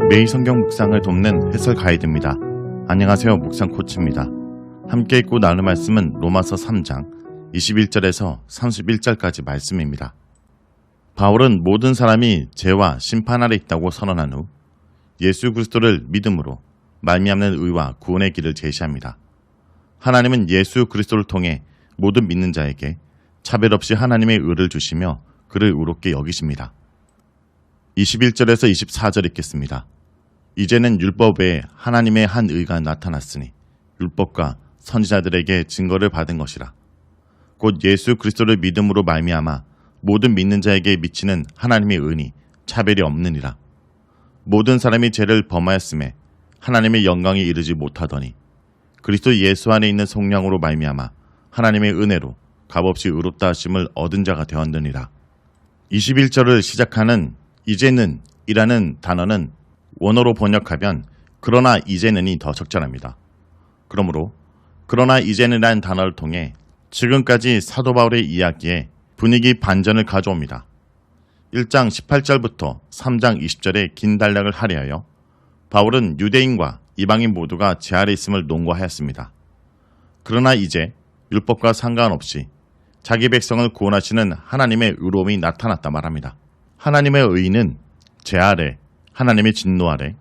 매일 성경 묵상을 돕는 해설 가이드입니다. 안녕하세요. 묵상 코치입니다. 함께 읽고 나눌 말씀은 로마서 3장 21절에서 31절까지 말씀입니다. 바울은 모든 사람이 죄와 심판 아래 있다고 선언한 후 예수 그리스도를 믿음으로 말미암는 의와 구원의 길을 제시합니다. 하나님은 예수 그리스도를 통해 모든 믿는 자에게 차별 없이 하나님의 의를 주시며 그를 의롭게 여기십니다. 21절에서 24절 읽겠습니다. 이제는 율법 외에 하나님의 한 의가 나타났으니 율법과 선지자들에게 증거를 받은 것이라. 곧 예수 그리스도를 믿음으로 말미암아 모든 믿는 자에게 미치는 하나님의 은이 차별이 없느니라. 모든 사람이 죄를 범하였음에 하나님의 영광에 이르지 못하더니 그리스도 예수 안에 있는 속량으로 말미암아 하나님의 은혜로 값없이 의롭다 하심을 얻은 자가 되었느니라. 21절을 시작하는 이제는 이라는 단어는 원어로 번역하면 그러나 이제는이 더 적절합니다. 그러므로 그러나 이제는이라는 단어를 통해 지금까지 사도 바울의 이야기에 분위기 반전을 가져옵니다. 1장 18절부터 3장 20절의 긴 단락을 할애하여 바울은 유대인과 이방인 모두가 죄 아래 있음을 논거하였습니다. 그러나 이제 율법과 상관없이 자기 백성을 구원하시는 하나님의 의로움이 나타났다 말합니다. 하나님의 의는 죄 아래, 하나님의 진노 아래,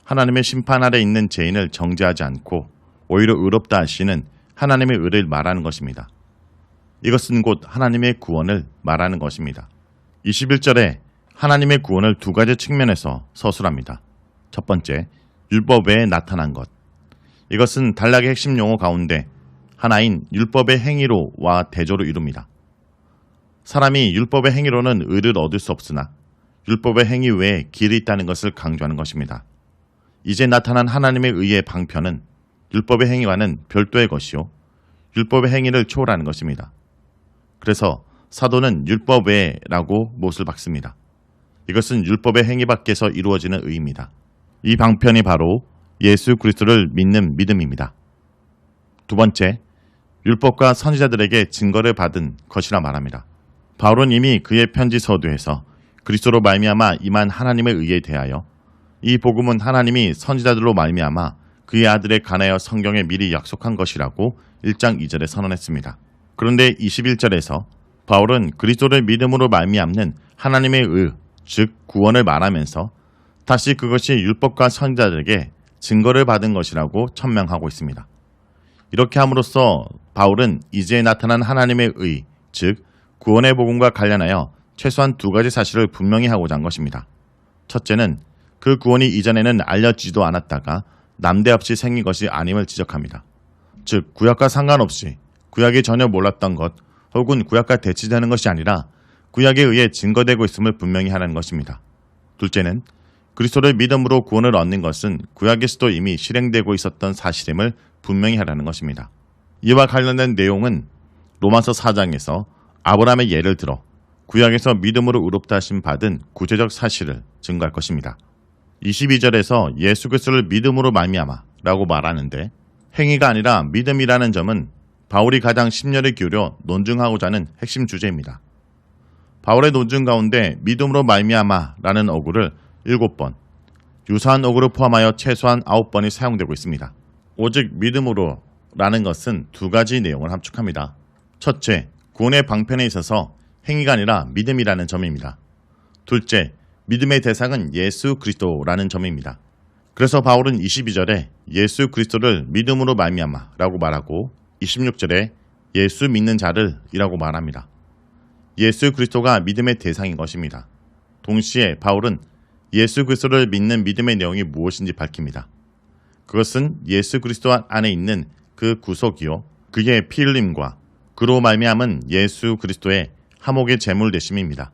하나님의 심판 아래 있는 죄인을 정죄하지 않고 오히려 의롭다 하시는 하나님의 의를 말하는 것입니다. 이것은 곧 하나님의 구원을 말하는 것입니다. 21절에 하나님의 구원을 두 가지 측면에서 서술합니다. 첫 번째, 율법 외에 나타난 것. 이것은 단락의 핵심 용어 가운데 하나인 율법의 행위로와 대조로 이룹니다. 사람이 율법의 행위로는 의를 얻을 수 없으나 율법의 행위 외에 길이 있다는 것을 강조하는 것입니다. 이제 나타난 하나님의 의의 방편은 율법의 행위와는 별도의 것이요 율법의 행위를 초월하는 것입니다. 그래서 사도는 율법 외라고 못을 박습니다. 이것은 율법의 행위 밖에서 이루어지는 의입니다. 이 방편이 바로 예수 그리스도를 믿는 믿음입니다. 두 번째, 율법과 선지자들에게 증거를 받은 것이라 말합니다. 바울은 이미 그의 편지 서두에서 그리스도로 말미암아 임한 하나님의 의에 대하여 이 복음은 하나님이 선지자들로 말미암아 그의 아들에 관하여 성경에 미리 약속한 것이라고 1장 2절에 선언했습니다. 그런데 21절에서 바울은 그리스도를 믿음으로 말미암는 하나님의 의, 즉 구원을 말하면서 다시 그것이 율법과 선지자들에게 증거를 받은 것이라고 천명하고 있습니다. 이렇게 함으로써 바울은 이제 나타난 하나님의 의, 즉 구원의 복음과 관련하여 최소한 두 가지 사실을 분명히 하고자 한 것입니다. 첫째는 그 구원이 이전에는 알려지지도 않았다가 남대없이 생긴 것이 아님을 지적합니다. 즉 구약과 상관없이 구약이 전혀 몰랐던 것 혹은 구약과 대치되는 것이 아니라 구약에 의해 증거되고 있음을 분명히 하는 것입니다. 둘째는 그리스도를 믿음으로 구원을 얻는 것은 구약에서도 이미 실행되고 있었던 사실임을 분명히 하라는 것입니다. 이와 관련된 내용은 로마서 4장에서 아브라함의 예를 들어 구약에서 믿음으로 의롭다 하심 받은 구체적 사실을 증거할 것입니다. 22절에서 예수 그리스도를 믿음으로 말미암아 라고 말하는데 행위가 아니라 믿음이라는 점은 바울이 가장 심려를 기울여 논증하고자 하는 핵심 주제입니다. 바울의 논증 가운데 믿음으로 말미암아 라는 어구를 7번, 유사한 어구를 포함하여 최소한 9번이 사용되고 있습니다. 오직 믿음으로 라는 것은 두 가지 내용을 함축합니다. 첫째, 구원의 방편에 있어서 행위가 아니라 믿음이라는 점입니다. 둘째, 믿음의 대상은 예수 그리스도라는 점입니다. 그래서 바울은 22절에 예수 그리스도를 믿음으로 말미암아 라고 말하고 26절에 예수 믿는 자를 이라고 말합니다. 예수 그리스도가 믿음의 대상인 것입니다. 동시에 바울은 예수 그리스도를 믿는 믿음의 내용이 무엇인지 밝힙니다. 그것은 예수 그리스도 안에 있는 그 구속이요 그의 피 흘림과 그로 말미암은 예수 그리스도의 화목의 제물 되심입니다.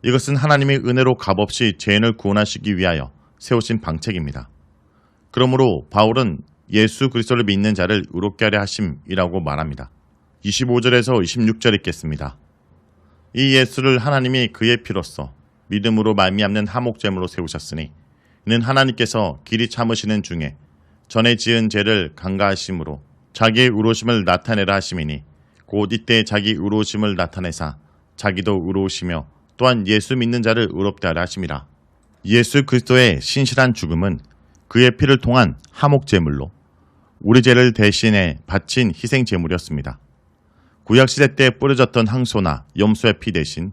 이것은 하나님의 은혜로 값없이 죄인을 구원하시기 위하여 세우신 방책입니다. 그러므로 바울은 예수 그리스도를 믿는 자를 의롭게 하려 하심이라고 말합니다. 25절에서 26절 읽겠습니다. 이 예수를 하나님이 그의 피로써 믿음으로 말미암는 화목제물로 세우셨으니 이는 하나님께서 길이 참으시는 중에 전에 지은 죄를 간과하심으로 자기의 의로우심을 나타내라 하심이니 곧 이때 자기 의로우심을 나타내사 자기도 의로우시며 또한 예수 믿는 자를 의롭게 하라 하심이라. 예수 그리스도의 신실한 죽음은 그의 피를 통한 화목 제물로 우리 죄를 대신해 바친 희생 제물이었습니다. 구약시대 때 뿌려졌던 항소나 염소의 피 대신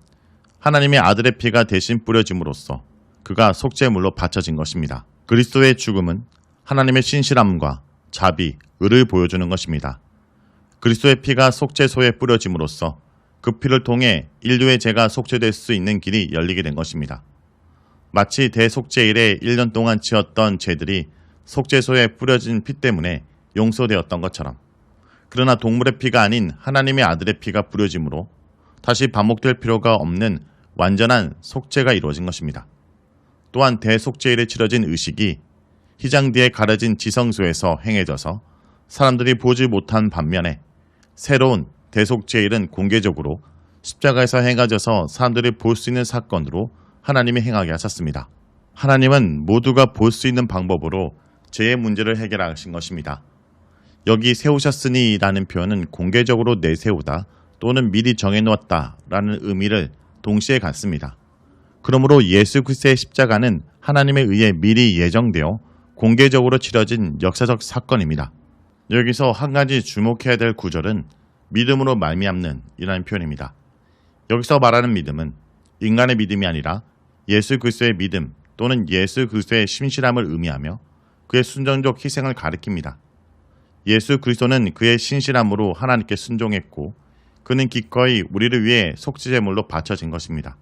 하나님의 아들의 피가 대신 뿌려짐으로써 그가 속죄물로 바쳐진 것입니다. 그리스도의 죽음은 하나님의 신실함과 자비, 의를 보여주는 것입니다. 그리스도의 피가 속죄소에 뿌려짐으로써 그 피를 통해 인류의 죄가 속죄될 수 있는 길이 열리게 된 것입니다. 마치 대속죄일에 1년 동안 지었던 죄들이 속죄소에 뿌려진 피 때문에 용서되었던 것처럼, 그러나 동물의 피가 아닌 하나님의 아들의 피가 뿌려짐으로 다시 반복될 필요가 없는 완전한 속죄가 이루어진 것입니다. 또한 대속죄일에 치러진 의식이 휘장 뒤에 가려진 지성소에서 행해져서 사람들이 보지 못한 반면에 새로운 대속죄일은 공개적으로 십자가에서 행해져서 사람들이 볼 수 있는 사건으로 하나님이 행하게 하셨습니다. 하나님은 모두가 볼 수 있는 방법으로 죄의 문제를 해결하신 것입니다. 여기 세우셨으니 라는 표현은 공개적으로 내세우다 또는 미리 정해놓았다 라는 의미를 동시에 갖습니다. 그러므로 예수 그리스도의 십자가는 하나님에 의해 미리 예정되어 공개적으로 치러진 역사적 사건입니다. 여기서 한 가지 주목해야 될 구절은 믿음으로 말미암는 이라는 표현입니다. 여기서 말하는 믿음은 인간의 믿음이 아니라 예수 그리스도의 믿음 또는 예수 그리스도의 신실함을 의미하며 그의 순종적 희생을 가리킵니다. 예수 그리스도는 그의 신실함으로 하나님께 순종했고 그는 기꺼이 우리를 위해 속죄제물로 바쳐진 것입니다.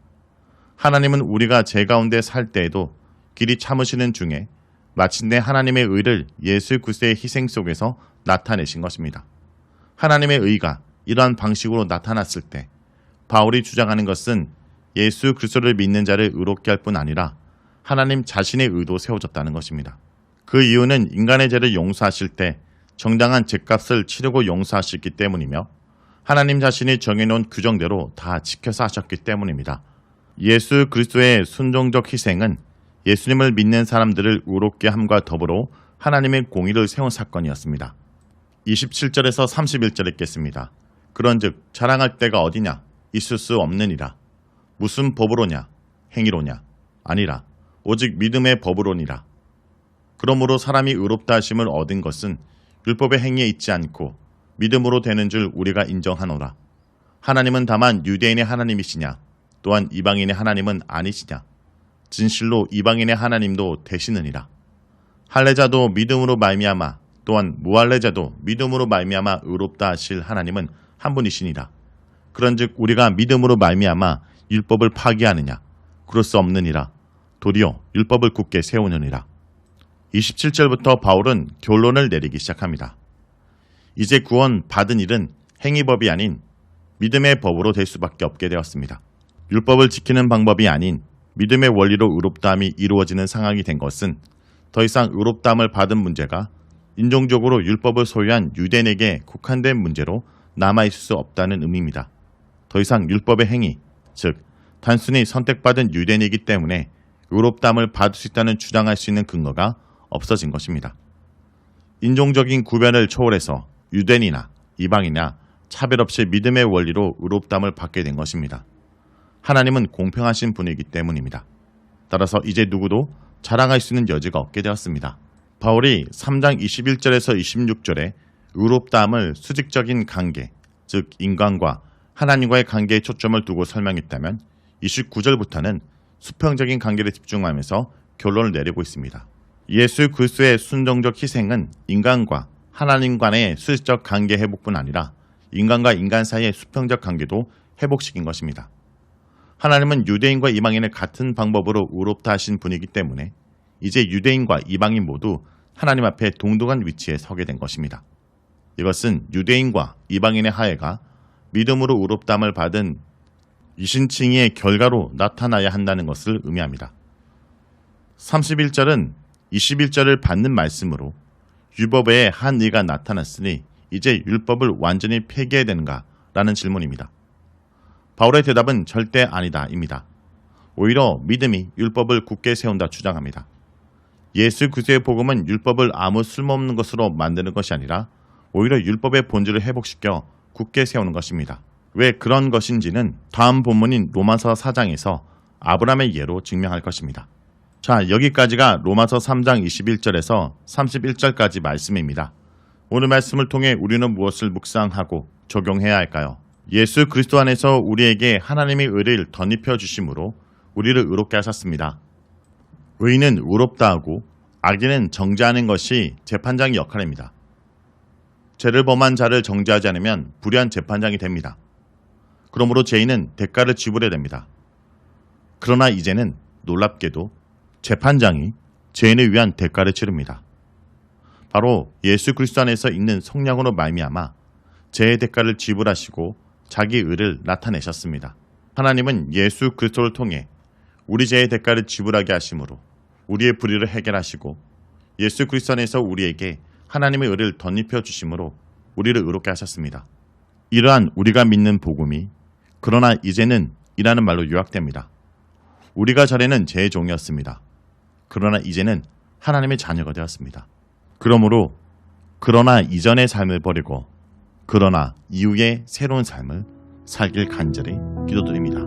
하나님은 우리가 죄 가운데 살 때에도 길이 참으시는 중에 마침내 하나님의 의를 예수 그리스도의 희생 속에서 나타내신 것입니다. 하나님의 의가 이러한 방식으로 나타났을 때 바울이 주장하는 것은 예수 그리스도를 믿는 자를 의롭게 할 뿐 아니라 하나님 자신의 의도 세워졌다는 것입니다. 그 이유는 인간의 죄를 용서하실 때 정당한 죄값을 치르고 용서하셨기 때문이며 하나님 자신이 정해놓은 규정대로 다 지켜서 하셨기 때문입니다. 예수 그리스도의 순종적 희생은 예수님을 믿는 사람들을 의롭게 함과 더불어 하나님의 공의를 세운 사건이었습니다. 27절에서 31절 읽겠습니다. 그런즉 자랑할 데가 어디냐? 있을 수 없느니라. 무슨 법으로냐? 행위로냐? 아니라 오직 믿음의 법으로니라. 그러므로 사람이 의롭다 하심을 얻은 것은 율법의 행위에 있지 않고 믿음으로 되는 줄 우리가 인정하노라. 하나님은 다만 유대인의 하나님이시냐? 또한 이방인의 하나님은 아니시냐? 진실로 이방인의 하나님도 되시느니라. 할례자도 믿음으로 말미암아 또한 무할례자도 믿음으로 말미암아 의롭다 하실 하나님은 한 분이시니라. 그런즉 우리가 믿음으로 말미암아 율법을 파기하느냐? 그럴 수 없느니라. 도리어 율법을 굳게 세우느니라. 27절부터 바울은 결론을 내리기 시작합니다. 이제 구원 받은 일은 행위법이 아닌 믿음의 법으로 될 수밖에 없게 되었습니다. 율법을 지키는 방법이 아닌 믿음의 원리로 의롭다함이 이루어지는 상황이 된 것은 더 이상 의롭다함을 받은 문제가 인종적으로 율법을 소유한 유대인에게 국한된 문제로 남아있을 수 없다는 의미입니다. 더 이상 율법의 행위, 즉 단순히 선택받은 유대인이기 때문에 의롭다함을 받을 수 있다는 주장할 수 있는 근거가 없어진 것입니다. 인종적인 구별을 초월해서 유대인이나 이방이나 차별 없이 믿음의 원리로 의롭다함을 받게 된 것입니다. 하나님은 공평하신 분이기 때문입니다. 따라서 이제 누구도 자랑할 수 있는 여지가 없게 되었습니다. 바울이 3장 21절에서 26절에 의롭다함을 수직적인 관계, 즉 인간과 하나님과의 관계에 초점을 두고 설명했다면 29절부터는 수평적인 관계를 집중하면서 결론을 내리고 있습니다. 예수 그리스도의 순종적 희생은 인간과 하나님 간의 수직적 관계 회복뿐 아니라 인간과 인간 사이의 수평적 관계도 회복시킨 것입니다. 하나님은 유대인과 이방인을 같은 방법으로 의롭다 하신 분이기 때문에 이제 유대인과 이방인 모두 하나님 앞에 동등한 위치에 서게 된 것입니다. 이것은 유대인과 이방인의 하해가 믿음으로 의롭다함을 받은 이신칭의의 결과로 나타나야 한다는 것을 의미합니다. 31절은 21절을 받는 말씀으로 율법에 한 의가 나타났으니 이제 율법을 완전히 폐기해야 되는가? 라는 질문입니다. 바울의 대답은 절대 아니다입니다. 오히려 믿음이 율법을 굳게 세운다 주장합니다. 예수 그리스도의 복음은 율법을 아무 쓸모없는 것으로 만드는 것이 아니라 오히려 율법의 본질을 회복시켜 굳게 세우는 것입니다. 왜 그런 것인지는 다음 본문인 로마서 4장에서 아브라함의 예로 증명할 것입니다. 자, 여기까지가 로마서 3장 21절에서 31절까지 말씀입니다. 오늘 말씀을 통해 우리는 무엇을 묵상하고 적용해야 할까요? 예수 그리스도 안에서 우리에게 하나님의 의를 덧입혀 주심으로 우리를 의롭게 하셨습니다. 의인은 의롭다 하고 악인은 정죄하는 것이 재판장의 역할입니다. 죄를 범한 자를 정죄하지 않으면 불의한 재판장이 됩니다. 그러므로 죄인은 대가를 지불해야 됩니다. 그러나 이제는 놀랍게도 재판장이 죄인을 위한 대가를 치릅니다. 바로 예수 그리스도 안에서 있는 성령으로 말미암아 죄의 대가를 지불하시고 자기 의를 나타내셨습니다. 하나님은 예수 그리스도를 통해 우리 죄의 대가를 지불하게 하심으로 우리의 불의를 해결하시고 예수 그리스도 안에서 우리에게 하나님의 의를 덧입혀 주심으로 우리를 의롭게 하셨습니다. 이러한 우리가 믿는 복음이 그러나 이제는 이라는 말로 요약됩니다. 우리가 전에는 죄의 종이었습니다. 그러나 이제는 하나님의 자녀가 되었습니다. 그러므로 그러나 이전의 삶을 버리고 그러나 이후의 새로운 삶을 살길 간절히 기도드립니다.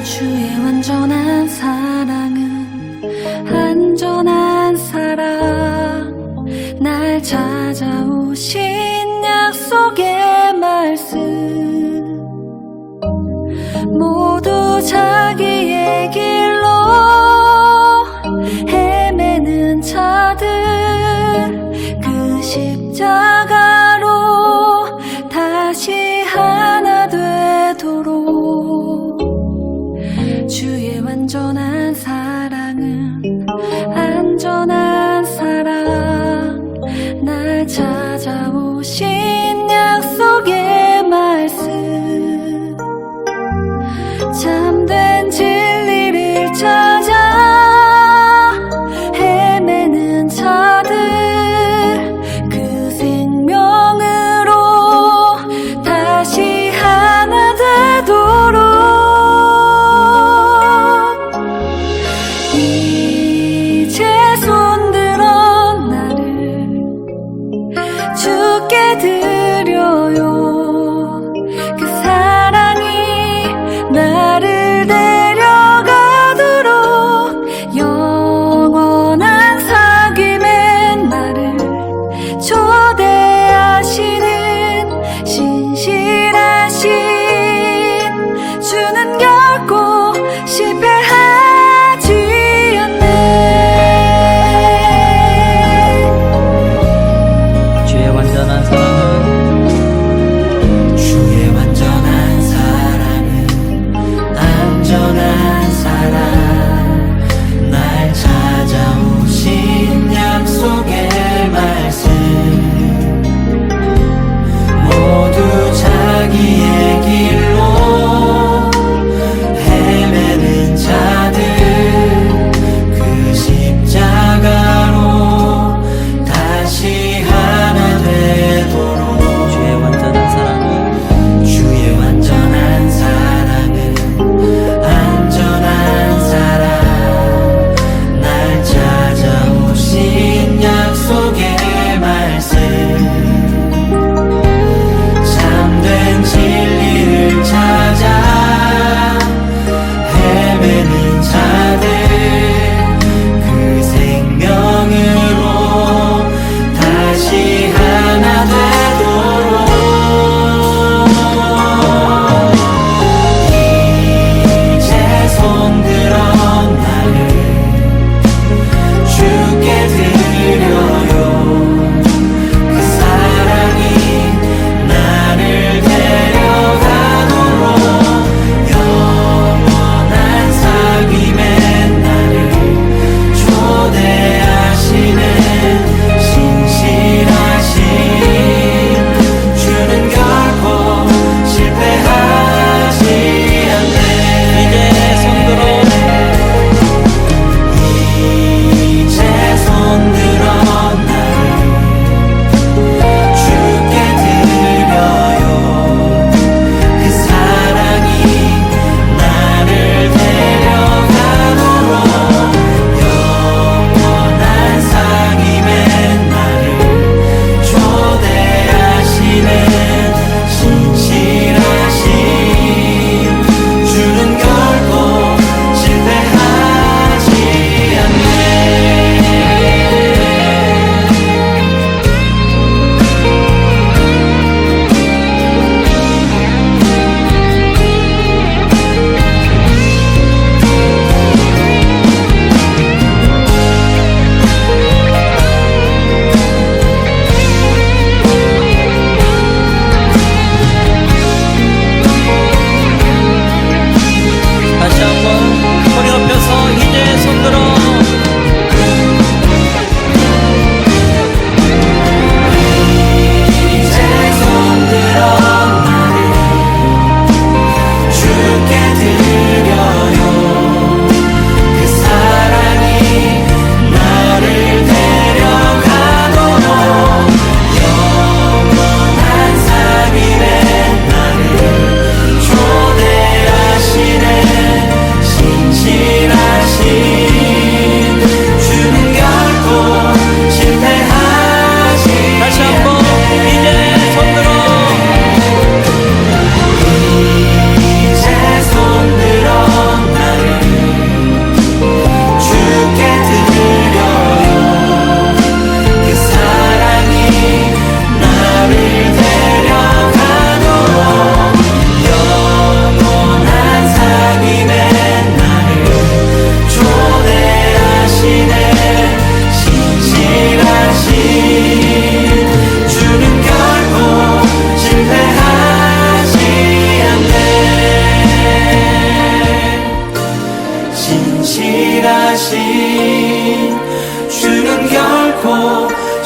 주의 완전한 사랑은 안전한 사랑 날 찾아오신 약속의 말씀 모두 자기의 길로 헤매는 자들 그 십자가로 다시 하나 되도록 주의 완전한 사랑은 안전한 사랑 날 찾아오신 약속의 말씀 참된 진리를 찾아 헤매는 자들 그 생명으로 다시 하나 되도록 이제 손들어 나를 주께 드려요 그 사랑이 나를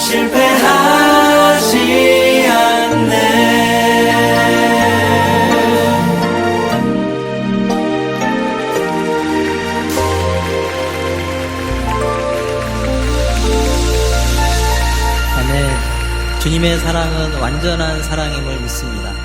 실패하지 않네. 아멘. 주님의 사랑은 완전한 사랑임을 믿습니다.